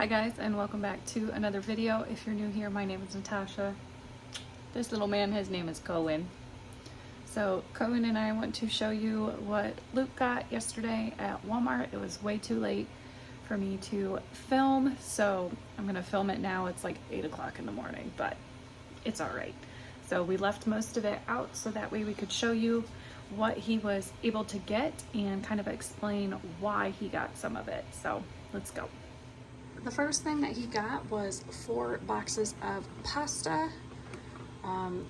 Hi guys, and welcome back to another video. If you're new here, my name is Natasha. This little man, his name is Cohen. So Cohen and I want to show you what Luke got yesterday at Walmart. It was way too late for me to film, so I'm gonna film it now. It's like 8 o'clock in the morning, but it's all right. So we left most of it out so that way we could show you what he was able to get and kind of explain why he got some of it. So let's go. The first thing that he got was 4 boxes of pasta.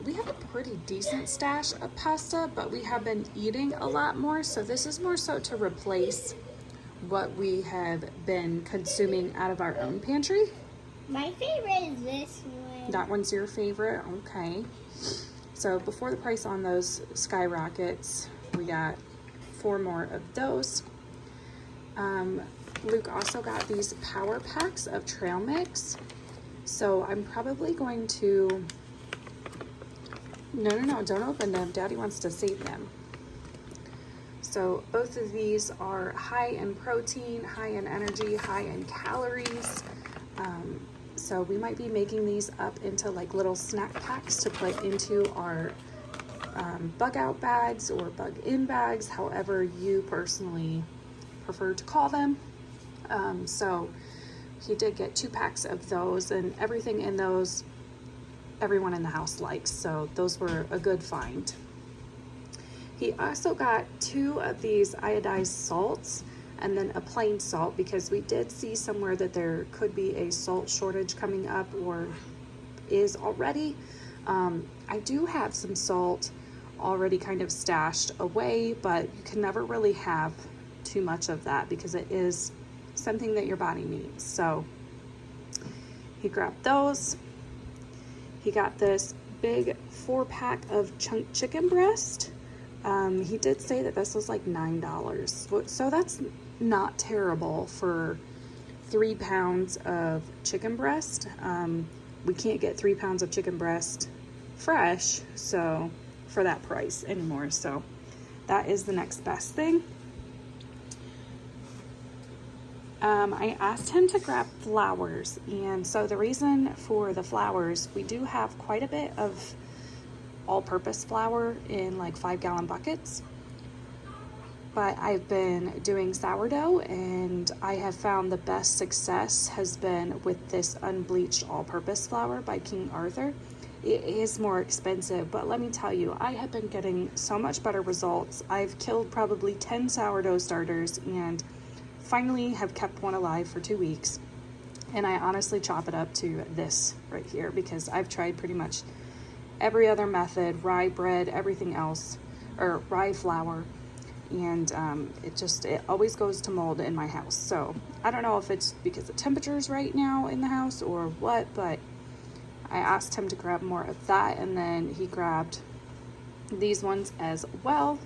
We have a pretty decent stash of pasta, but we have been eating a lot more, so this is more so to replace what we have been consuming out of our own pantry. My favorite is this one. That one's your favorite? Okay. So before the price on those skyrockets, we got 4 more of those. Luke also got these power packs of trail mix. So I'm probably going to, no, don't open them. Daddy wants to save them. So both of these are high in protein, high in energy, high in calories. So we might be making these up into like little snack packs to put into our bug out bags or bug in bags, however you personally prefer to call them. So he did get 2 packs of those, and everything in those everyone in the house likes, so those were a good find. He also got 2 of these iodized salts and then a plain salt, because we did see somewhere that there could be a salt shortage coming up, or is already. I do have some salt already kind of stashed away, but you can never really have too much of that because it is something that your body needs. So he grabbed those. He got this big 4-pack of chunk chicken breast. He did say that this was like $9, so that's not terrible for 3 pounds of chicken breast. We can't get 3 pounds of chicken breast fresh, so for that price anymore, so that is the next best thing. I asked him to grab flowers, and so the reason for the flowers, we do have quite a bit of all-purpose flour in like 5-gallon buckets, but I've been doing sourdough, and I have found the best success has been with this unbleached all-purpose flour by King Arthur. It is more expensive, but let me tell you, I have been getting so much better results. I've killed probably 10 sourdough starters and finally have kept one alive for 2 weeks, and I honestly chop it up to this right here because I've tried pretty much every other method, rye bread, everything else, or rye flour, and it always goes to mold in my house. So I don't know if it's because the temperature's right now in the house or what, but I asked him to grab more of that, and then he grabbed these ones as well.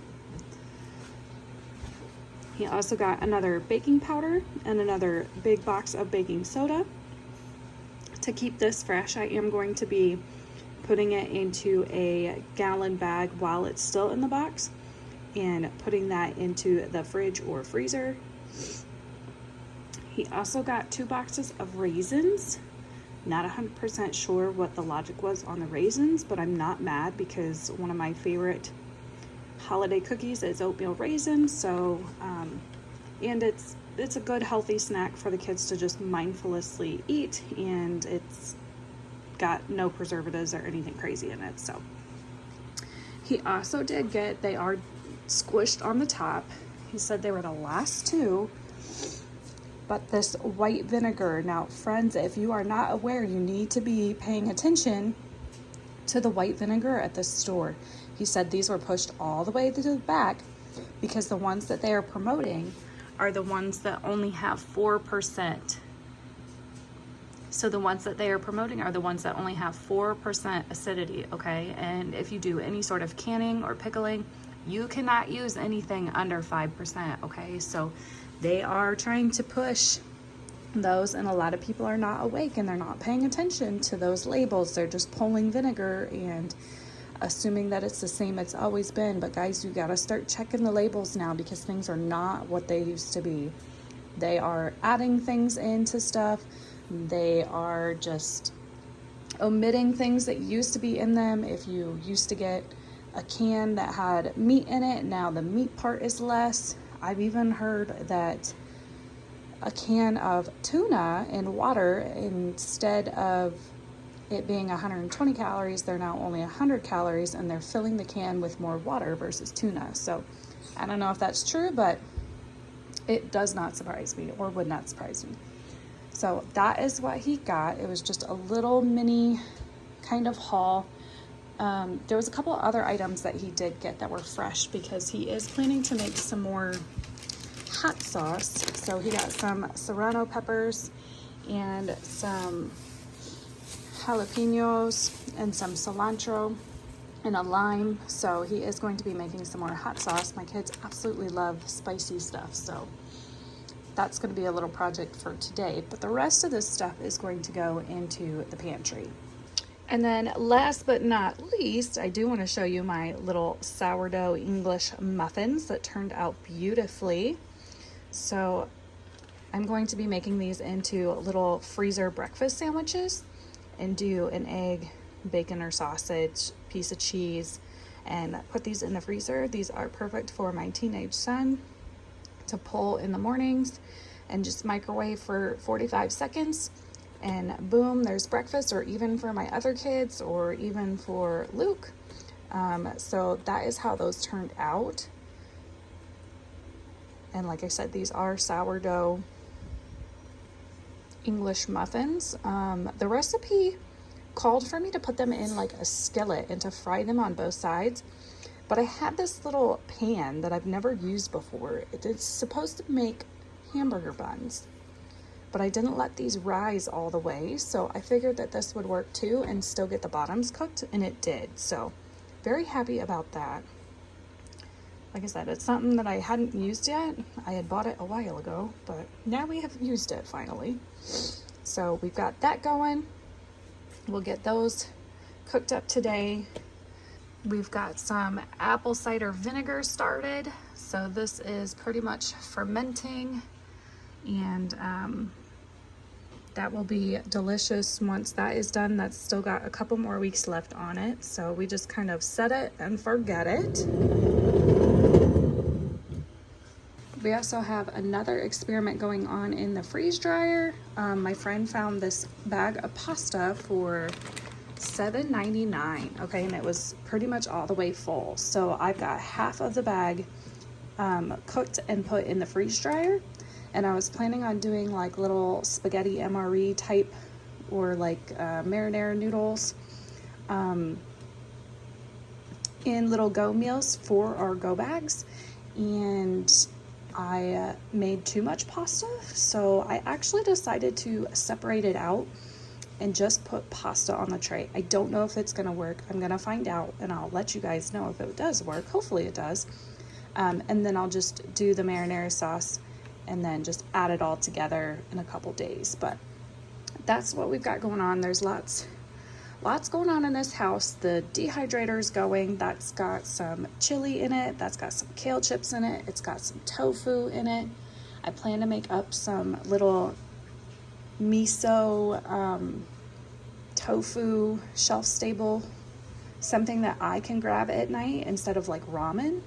He also got another baking powder and another big box of baking soda. To keep this fresh, I am going to be putting it into a gallon bag while it's still in the box and putting that into the fridge or freezer. He also got 2 boxes of raisins. Not 100% sure what the logic was on the raisins, but I'm not mad because one of my favorite holiday cookies is oatmeal raisins, so and it's a good healthy snack for the kids to just mindlessly eat, and it's got no preservatives or anything crazy in it. So he also did get, they are squished on the top, he said they were the last 2, but this white vinegar. Now friends, if you are not aware, you need to be paying attention to the white vinegar at the store. He said these were pushed all the way to the back because the ones that they are promoting are the ones that only have 4%. So the ones that they are promoting are the ones that only have 4% acidity, okay? And if you do any sort of canning or pickling, you cannot use anything under 5%, okay? So they are trying to push those, and a lot of people are not awake and they're not paying attention to those labels. They're just pulling vinegar and assuming that it's the same it's always been. But guys, you gotta start checking the labels now because things are not what they used to be. They are adding things into stuff They are just omitting things that used to be in them. If you used to get a can that had meat in it, now the meat part is less. I've even heard that a can of tuna in water, instead of it being 120 calories, they're now only 100 calories, and they're filling the can with more water versus tuna. So I don't know if that's true, but it does not surprise me, or would not surprise me. So that is what he got. It was just a little mini kind of haul. There was a couple other items that he did get that were fresh, because he is planning to make some more hot sauce. So he got some serrano peppers and some jalapenos and some cilantro and a lime. So he is going to be making some more hot sauce. My kids absolutely love spicy stuff, so that's going to be a little project for today. But the rest of this stuff is going to go into the pantry. And then last but not least, I do want to show you my little sourdough English muffins that turned out beautifully. So I'm going to be making these into little freezer breakfast sandwiches, and do an egg, bacon or sausage, piece of cheese, and put these in the freezer. These are perfect for my teenage son to pull in the mornings and just microwave for 45 seconds, and boom, there's breakfast. Or even for my other kids, or even for Luke. So that is how those turned out. And like I said, these are sourdough English muffins. The recipe called for me to put them in like a skillet and to fry them on both sides, but I had this little pan that I've never used before. It's supposed to make hamburger buns, but I didn't let these rise all the way, so I figured that this would work too and still get the bottoms cooked, and it did. So very happy about that. Like I said, it's something that I hadn't used yet. I had bought it a while ago, but now we have used it finally. So we've got that going. We'll get those cooked up today. We've got some apple cider vinegar started. So this is pretty much fermenting, and that will be delicious once that is done. That's still got a couple more weeks left on it. So we just kind of set it and forget it. We also have another experiment going on in the freeze dryer. My friend found this bag of pasta for $7.99. Okay, and it was pretty much all the way full. So I've got half of the bag cooked and put in the freeze dryer. And I was planning on doing like little spaghetti MRE type, or like marinara noodles in little go meals for our go bags. And I made too much pasta, so I actually decided to separate it out and just put pasta on the tray. I don't know if it's gonna work. I'm gonna find out, and I'll let you guys know if it does work. Hopefully it does. And then I'll just do the marinara sauce and then just add it all together in a couple days. But that's what we've got going on. There's lots going on in this house. The dehydrator's going. That's got some chili in it. That's got some kale chips in it. It's got some tofu in it. I plan to make up some little miso tofu shelf stable, something that I can grab at night instead of like ramen.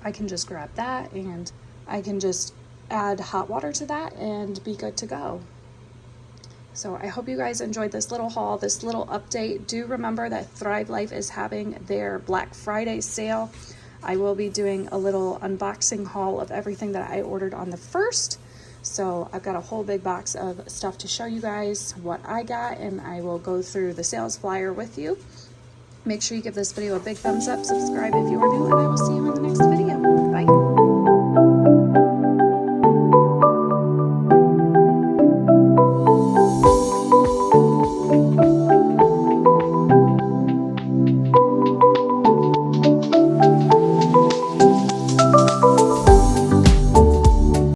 I can just grab that, and I can just add hot water to that and be good to go. So I hope you guys enjoyed this little haul, this little update. Do remember that Thrive Life is having their Black Friday sale. I will be doing a little unboxing haul of everything that I ordered on the 1st. So I've got a whole big box of stuff to show you guys what I got, and I will go through the sales flyer with you. Make sure you give this video a big thumbs up, subscribe if you are new, and I will see you in the next video.